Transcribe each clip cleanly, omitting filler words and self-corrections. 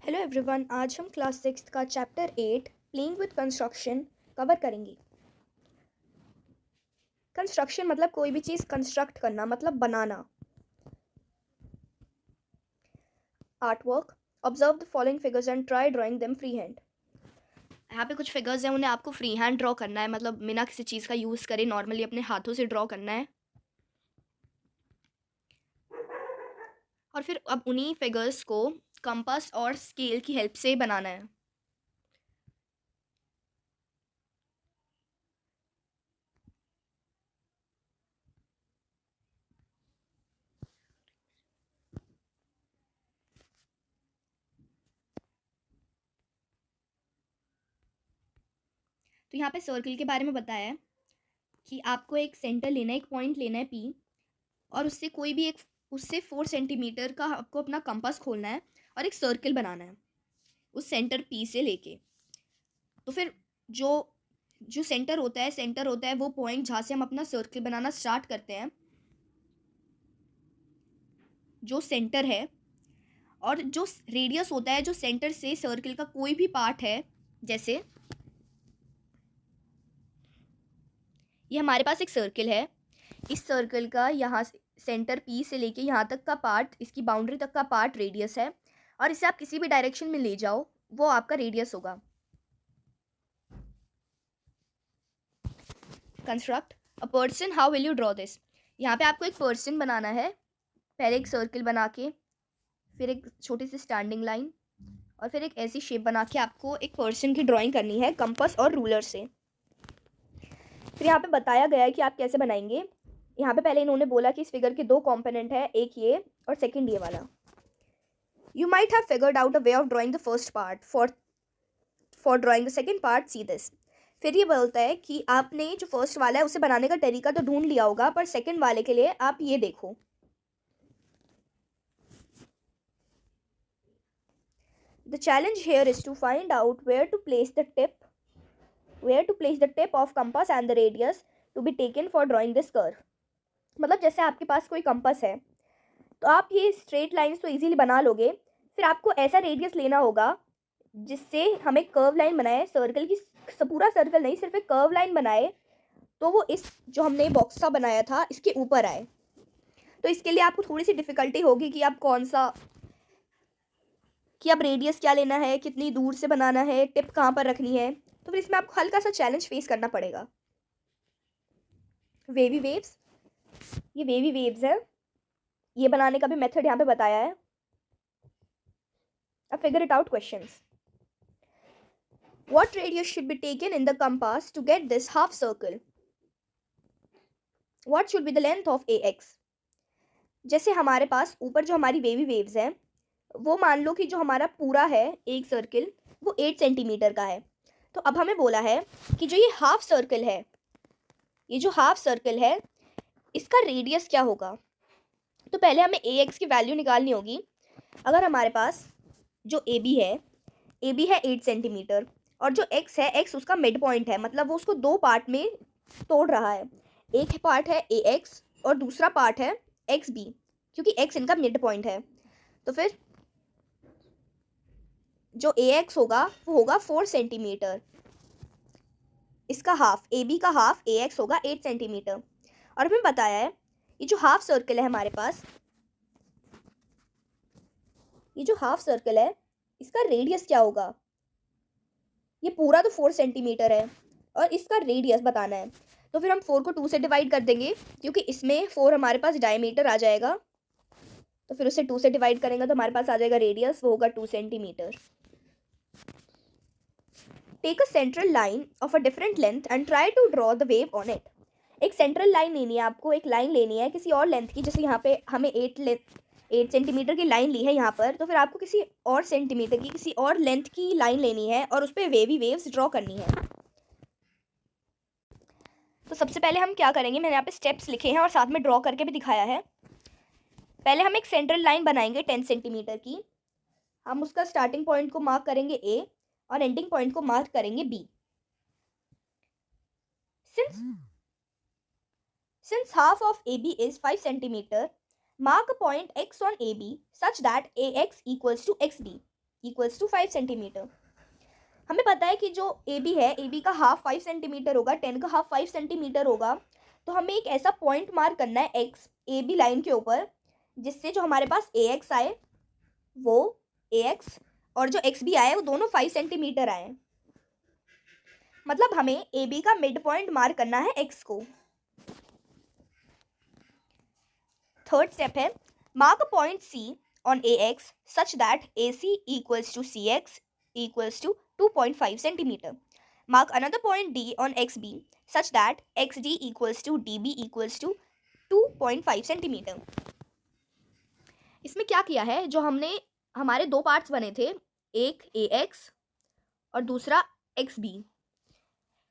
Hello everyone, आज हम class 6 का chapter 8 playing with construction cover करेंगे। कंस्ट्रक्शन मतलब कोई भी चीज़ कंस्ट्रक्ट करना, मतलब बनाना। Art work, observe the following figures and try drawing them free hand. यहाँ पे कुछ फिगर्स हैं, उन्हें आपको फ्री हैंड ड्रॉ करना है, मतलब बिना किसी चीज़ का यूज़ करे नॉर्मली अपने हाथों से ड्रॉ करना है। और फिर अब उन्हीं फिगर्स को कंपास और स्केल की हेल्प से बनाना है। तो यहाँ पे सर्कल के बारे में बताया है कि आपको एक सेंटर लेना है, एक पॉइंट लेना है P, और उससे कोई भी एक उससे 4 सेंटीमीटर का आपको अपना कंपास खोलना है और एक सर्कल बनाना है उस सेंटर P से लेके। तो फिर जो जो सेंटर होता है वो पॉइंट जहाँ से हम अपना सर्कल बनाना स्टार्ट करते हैं, जो सेंटर है। और जो रेडियस होता है, जो सेंटर से सर्कल का कोई भी पार्ट है, जैसे ये हमारे पास एक सर्कल है, इस सर्कल का यहाँ सेंटर P से लेके यहाँ तक का पार्ट, इसकी बाउंड्री तक का पार्ट रेडियस है, और इसे आप किसी भी डायरेक्शन में ले जाओ वो आपका रेडियस होगा। Construct a person, how will you draw this. यहाँ पे आपको एक पर्सन बनाना है। पहले एक सर्कल बना के, फिर एक छोटी सी स्टैंडिंग लाइन, और फिर एक ऐसी शेप बना के आपको एक पर्सन की ड्राइंग करनी है कंपास और रूलर से। फिर यहाँ पे बताया गया है कि आप कैसे बनाएंगे। यहाँ पे पहले इन्होंने बोला कि इस फिगर के दो कंपोनेंट है, एक ये और सेकंड ये वाला। You might have figured out a way of drawing the first part, for drawing the second part see this. फिर ये बोलता है कि आपने जो फर्स्ट वाला है उसे बनाने का तरीका तो ढूंढ लिया होगा, पर सेकंड वाले के लिए आप ये देखो। The challenge here is to find out where to place the tip of compass and the radius to be taken for drawing this curve. मतलब जैसे आपके पास कोई कंपास है तो आप ये स्ट्रेट लाइंस तो इजीली बना लोगे, फिर आपको ऐसा रेडियस लेना होगा जिससे हम एक कर्व लाइन बनाए, सर्कल की पूरा सर्कल नहीं, सिर्फ एक कर्व लाइन बनाए, तो वो इस जो हमने बॉक्स सा बनाया था इसके ऊपर आए। तो इसके लिए आपको थोड़ी सी डिफिकल्टी होगी कि आप अब रेडियस क्या लेना है, कितनी दूर से बनाना है, टिप कहाँ पर रखनी है। तो फिर इसमें आपको हल्का सा चैलेंज फेस करना पड़ेगा। वेवी वेव्स, ये वेवी वेव्स है, ये बनाने का भी मेथड यहाँ पे बताया है। अब figure it out questions. What radius should be taken in the compass to get this half circle? What should be the length of AX? जैसे हमारे पास ऊपर जो हमारी वेवी वेव्स हैं, वो मान लो कि जो हमारा पूरा है एक सर्कल वो 8 सेंटीमीटर का है। तो अब हमें बोला है कि जो ये हाफ सर्कल है, ये जो हाफ सर्कल है इसका रेडियस क्या होगा। तो पहले हमें AX की वैल्यू निकालनी होगी। अगर हमारे पास जो AB है 8 सेंटीमीटर, और जो X है, X उसका मिड पॉइंट है, मतलब वो उसको दो पार्ट में तोड़ रहा है। एक पार्ट है AX और दूसरा पार्ट है XB, क्योंकि X इनका मिड पॉइंट है। तो फिर जो AX होगा वो होगा 4 सेंटीमीटर, इसका हाफ AB का हाफ AX होगा 8 सेंटीमीटर। और हमें बताया है ये जो हाफ सर्कल है हमारे पास, ये जो हाफ सर्कल है इसका रेडियस क्या होगा। ये पूरा तो 4 सेंटीमीटर है और इसका रेडियस बताना है। तो फिर हम 4 को 2 से डिवाइड कर देंगे, क्योंकि इसमें 4 हमारे पास डायमीटर आ जाएगा, तो फिर उसे 2 से डिवाइड करेंगे तो हमारे पास आ जाएगा रेडियस, वो होगा 2 centimetre. Take a central line of a different length and try to draw the wave on it. एक सेंट्रल लाइन लेनी है आपको, एक लाइन लेनी है किसी और लेंथ की, जैसे यहाँ पे हमें 8 सेंटीमीटर की लाइन ली है यहाँ पर, तो फिर आपको किसी और सेंटीमीटर की, किसी और लेंथ की लाइन लेनी है और उस पर वेवी वेव्स ड्रॉ करनी है। तो सबसे पहले हम क्या करेंगे, मैंने यहाँ पे स्टेप्स लिखे हैं और साथ में ड्रॉ करके भी दिखाया है। पहले हम एक सेंट्रल लाइन बनाएंगे 10 सेंटीमीटर की। हम उसका स्टार्टिंग पॉइंट को मार्क करेंगे A और एंडिंग पॉइंट को मार्क करेंगे B। Since half of AB is 5 centimeter, mark a point X on AB such that AX equals to XB. Equals to 5 centimetre. हमें पता है कि जो ए बी है, ए बी का हाफ 5 सेंटीमीटर होगा, 10 का हाफ 5 सेंटीमीटर होगा। तो हमें एक ऐसा पॉइंट मार्क करना है एक्स ए बी लाइन के ऊपर, जिससे जो हमारे पास ए एक्स आए वो ए एक्स और जो एक्स बी आए वो दोनों 5 सेंटीमीटर आए। मतलब हमें ए बी का मिड पॉइंट मार्क करना है एक्स को। थर्ड स्टेप है mark a point C on A X such that A C equals to C X equals to 2.5 centimeter. Mark another point D on XB such that XD equals to DB equals to 2.5 centimeter. इसमें क्या किया है, जो हमने हमारे दो parts बने थे, एक AX और दूसरा XB,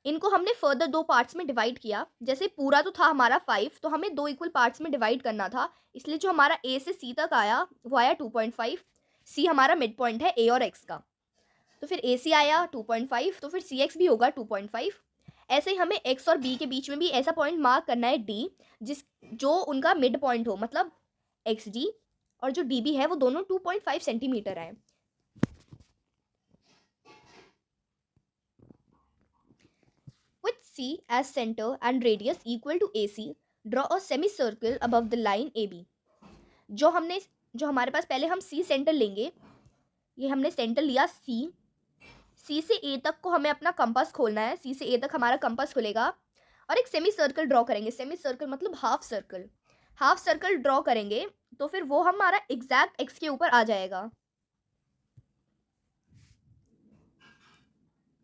इनको हमने फर्दर दो पार्ट्स में डिवाइड किया। जैसे पूरा तो था हमारा 5, तो हमें दो इक्वल पार्ट्स में डिवाइड करना था, इसलिए जो हमारा A से C तक आया वो आया 2.5। C हमारा मिड पॉइंट है A और X का, तो फिर ए सी आया 2.5, तो फिर सी एक्स भी होगा 2.5। ऐसे ही हमें एक्स और बी के बीच में भी ऐसा पॉइंट मार्क करना है डी, जो उनका मिड पॉइंट हो, मतलब एक्स डी और जो डी बी है वो दोनों 2.5 सेंटीमीटर आए। With C as centre and radius equal to A C, draw a semicircle above the line A B. जो हमारे पास पहले हम सी सेंटर लेंगे, ये हमने सेंटर लिया सी से ए तक को हमें अपना कंपास खोलना है। सी से ए तक हमारा कंपास खुलेगा और एक सेमी सर्कल ड्रॉ करेंगे। सेमी सर्कल मतलब हाफ सर्कल ड्रॉ करेंगे, तो फिर वो हमारा एग्जैक्ट एक्स के ऊपर आ जाएगा।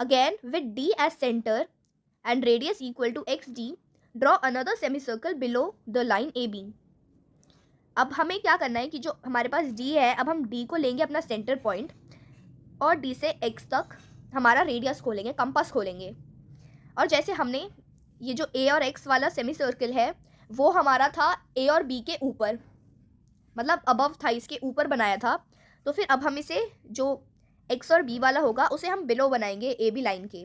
Again with D as centre and radius equal to X D, draw another semicircle below the line A B. अब हमें क्या करना है कि जो हमारे पास डी है, अब हम डी को लेंगे अपना सेंटर पॉइंट और डी से एक्स तक हमारा रेडियस खोलेंगे, कंपास खोलेंगे। और जैसे हमने ये जो ए और एक्स वाला सेमी सर्कल है वो हमारा था ए और बी के ऊपर, मतलब अबव था, इसके ऊपर बनाया था। तो फिर अब हम इसे जो एक्स और बी वाला होगा उसे हम बिलो बनाएंगे ए बी लाइन के।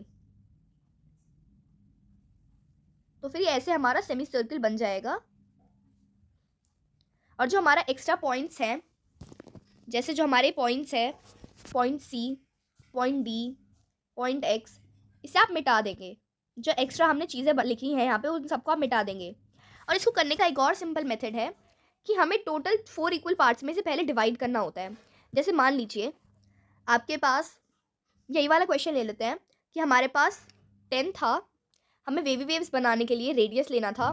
तो फिर ये ऐसे हमारा सेमी सर्कल बन जाएगा। और जो हमारा एक्स्ट्रा पॉइंट्स हैं, जैसे जो हमारे पॉइंट्स हैं point C, point D, point X, इसे आप मिटा देंगे। जो एक्स्ट्रा हमने चीज़ें लिखी हैं यहाँ पे उन सबको आप मिटा देंगे। और इसको करने का एक और सिंपल मेथड है कि हमें टोटल 4 इक्वल पार्ट्स में से पहले डिवाइड करना होता है। जैसे मान लीजिए आपके पास यही वाला क्वेश्चन ले लेते हैं कि हमारे पास 10 था, हमें वेवी वेव्स बनाने के लिए रेडियस लेना था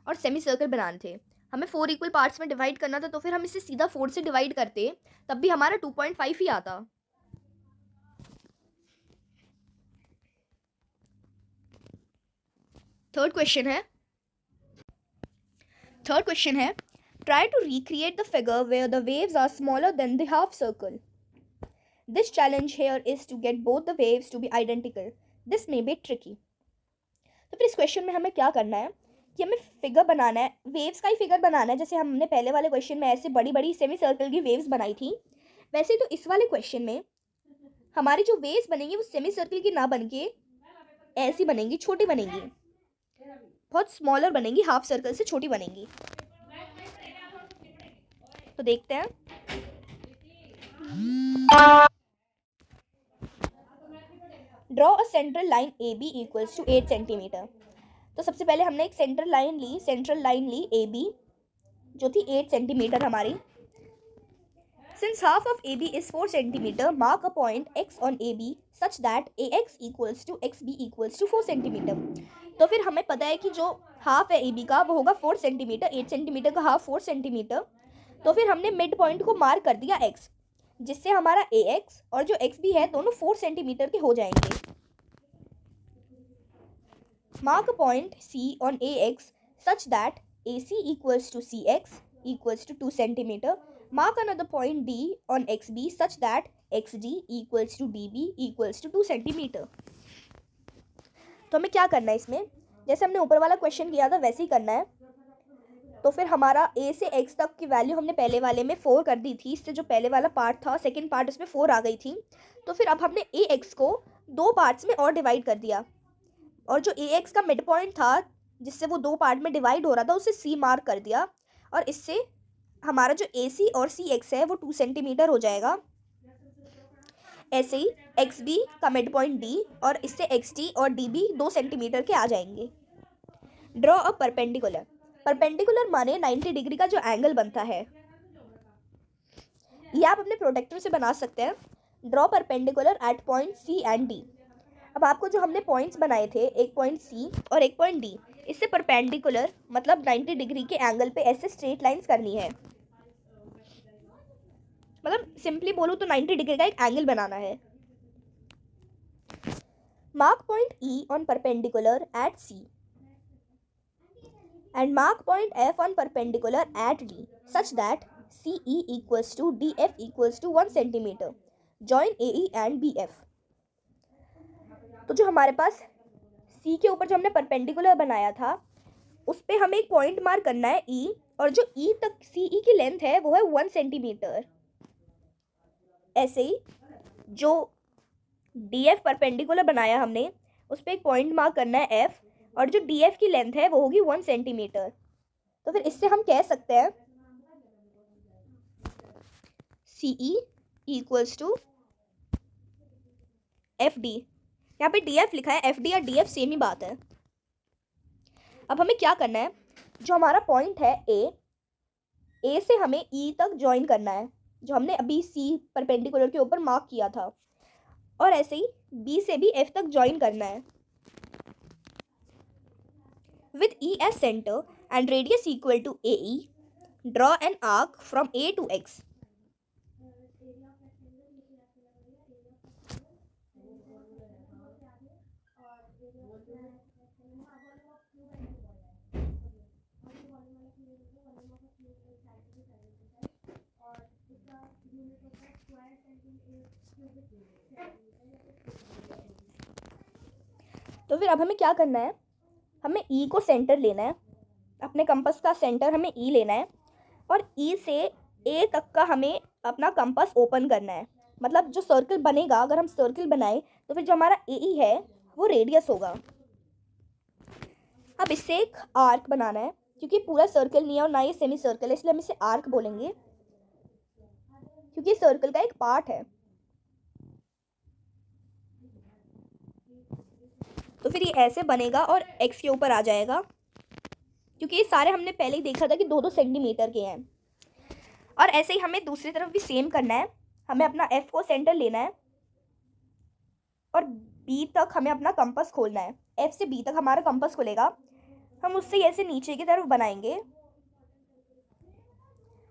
और सेमी सर्कल बनाने थे, हमें 4 इक्वल पार्ट्स में डिवाइड करना था। तो फिर हम इसे सीधा 4 से डिवाइड करते, तब भी हमारा 2.5 ही आता। थर्ड क्वेश्चन है try to recreate the figure where the waves are smaller than the half circle. This challenge here is to get both the waves to be identical. This may be tricky. तो फिर इस question में हमें क्या करना है कि हमें फिगर बनाना है, वेव्स का ही फिगर बनाना है। जैसे हमने पहले वाले क्वेश्चन में ऐसे बड़ी बड़ी सेमी सर्कल की वेव्स बनाई थी, वैसे तो इस वाले क्वेश्चन में हमारी जो वेव्स बनेंगी वो सेमी सर्कल की ना बन के ऐसी बनेंगी, छोटी बनेंगी, बहुत स्मॉलर बनेंगी, हाफ सर्कल से छोटी बनेंगी। तो देखते हैं। Draw a central line A B equals to 8 centimetre. तो सबसे पहले हमने एक सेंट्रल लाइन ली ए बी, जो थी 8 सेंटीमीटर हमारी। Since half of A B is 4 centimetre, mark a point X on A B such that A X equals to X B equals to 4 centimetre. तो फिर हमें पता है कि जो हाफ है ए बी का वो होगा 4 सेंटीमीटर, 8 सेंटीमीटर का हाफ 4 सेंटीमीटर। तो फिर हमने मिड पॉइंट को मार्क कर दिया एक्स, जिससे हमारा ए एक्स और जो एक्स बी है दोनों 4 सेंटीमीटर के हो जाएंगे। Mark a point C on AX such that AC equals to CX equals to 2 centimeter. Mark another point D on XB such that XD equals to DB equals to 2 centimeter. तो हमें क्या करना है इसमें, जैसे हमने ऊपर वाला क्वेश्चन किया था वैसे ही करना है। तो फिर हमारा A से X तक की वैल्यू हमने पहले वाले में 4 कर दी थी, इससे जो पहले वाला पार्ट था सेकेंड पार्ट उसमें 4 आ गई थी। तो फिर अब हमने AX को 2 पार्ट्स में और डिवाइड कर दिया, और जो ए एक्स का मिड पॉइंट था जिससे वो 2 पार्ट में डिवाइड हो रहा था उसे सी मार्क कर दिया, और इससे हमारा जो ए सी और सी एक्स है वो 2 सेंटीमीटर हो जाएगा। ऐसे ही एक्स डी का मिड पॉइंट डी और इससे एक्स डी और डी भी 2 सेंटीमीटर के आ जाएंगे। Draw a perpendicular. परपेंडिकुलर माने 90 डिग्री का जो एंगल बनता है, ये आप अपने प्रोटेक्टर से बना सकते हैं। Draw perpendicular at point C and D. अब आपको जो हमने पॉइंट्स बनाए थे, एक पॉइंट सी और एक पॉइंट डी, इससे परपेंडिकुलर मतलब 90 डिग्री के एंगल पे ऐसे स्ट्रेट लाइंस करनी है। मतलब सिंपली बोलूँ तो 90 डिग्री का एक एंगल बनाना है। Mark point E on perpendicular at C and mark point F on perpendicular at D such that CE equals to DF equals to 1 centimeter. Join AE and BF. तो जो हमारे पास C के ऊपर जो हमने परपेंडिकुलर बनाया था, उस पर हमें एक पॉइंट मार्क करना है E, और जो E तक CE की लेंथ है वो है 1 सेंटीमीटर। ऐसे ही जो DF परपेंडिकुलर बनाया हमने, उस पर एक पॉइंट मार्क करना है F, और जो DF की लेंथ है वो होगी 1 सेंटीमीटर। तो फिर इससे हम कह सकते हैं CE इक्वल्स टू FD। यहाँ पे DF लिखा है, FD और DF सेम ही बात है। अब हमें क्या करना है, जो हमारा पॉइंट है A से हमें E तक ज्वाइन करना है, जो हमने अभी C परपेंडिकुलर के ऊपर मार्क किया था, और ऐसे ही B से भी F तक ज्वाइन करना है। With E as center and radius equal to AE, draw an arc from A to X. तो फिर अब हमें क्या करना है, हमें E को सेंटर लेना है, अपने कंपास का सेंटर हमें E लेना है, और E से A तक का हमें अपना कंपास ओपन करना है। मतलब जो सर्कल बनेगा, अगर हम सर्कल बनाए तो फिर जो हमारा AE है वो रेडियस होगा। अब इससे एक आर्क बनाना है, क्योंकि पूरा सर्कल नहीं है और ना ये सेमी सर्कल है, इसलिए हम इसे आर्क बोलेंगे, क्योंकि सर्कल का एक पार्ट है। तो फिर ये ऐसे बनेगा और X के ऊपर आ जाएगा, क्योंकि ये सारे हमने पहले ही देखा था कि 2-2 सेंटीमीटर के हैं। और ऐसे ही हमें दूसरी तरफ भी सेम करना है, हमें अपना F को सेंटर लेना है और B तक हमें अपना कंपास खोलना है। F से B तक हमारा कंपास खुलेगा, हम उससे ऐसे नीचे की तरफ बनाएंगे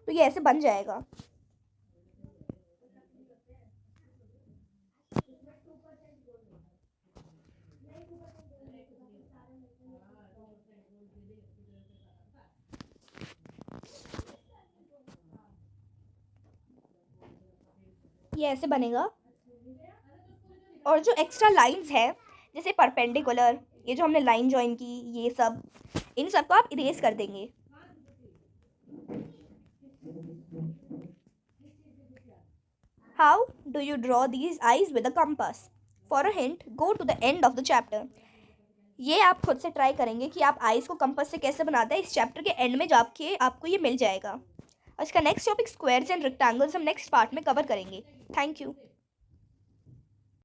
तो ये ऐसे बन जाएगा। ये ऐसे बनेगा, और जो एक्स्ट्रा लाइंस है जैसे परपेंडिकुलर, ये जो हमने लाइन ज्वाइन की, ये सब, इन सबको आप इरेज कर देंगे। How do you draw these eyes with a compass? For a hint go to the end of the chapter. ये आप खुद से ट्राई करेंगे कि आप आईज को कंपास से कैसे बनाते हैं, इस चैप्टर के एंड में जाके आपको ये मिल जाएगा। और इसका next topic squares and rectangles हम नेक्स्ट पार्ट में कवर करेंगे। Thank you.